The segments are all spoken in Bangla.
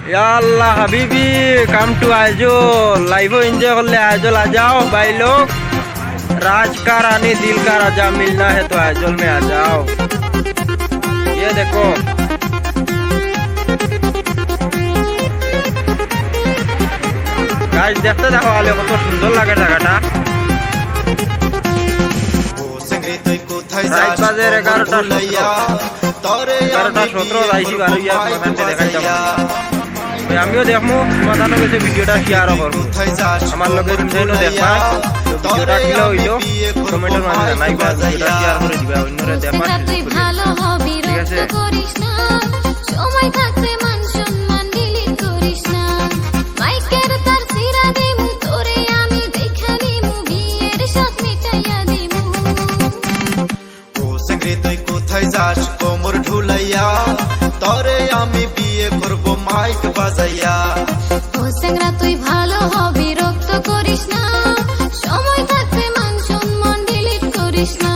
আল্লাহ হাবিবি come to Aizawl live enjoy कर ले आइजल आ जाओ भाई लोग राज का रानी दिल का राजा मिलना है तो आइजल में आ जाओ ये देखो गाइस देखते देखो वाले কত সুন্দর লাগে জায়গাটা রাত বাজে 11:17 রাইছি বারুইয়া তোমাকে দেখাই যাবো আমিও দেখবো সমাধান হয়েছে ভিডিওটা শেয়ার করবো আমার লোকের ইনসাইনও দেখবা ভিডিওটা কিলো হইলো কমেন্টের মাঝে জানাইবা ভিডিওটা শেয়ার করে দিবা অন্যরা দেখবা ঠিক আছে সময় থাকতে মান সম্মান ডিলিট করিস না মাইকের তার সিরা দিমু তোরে আমি দেখা দিমু বিয়ের সাথ মিটাইয়া দিমু ও সঙ্গে তুই কোথায় যাস কোমর ঢুলাইয়া তোরে আমি বিয়ে করব মাইক বাজাইয়া ও সঙ্গরা তুই ভালো হবি রক্ত করিস না সময় থাকতে মান সম্মান ডিলিট করিস না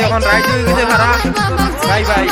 এখন রাইট হয়ে গেছে বাই বাই।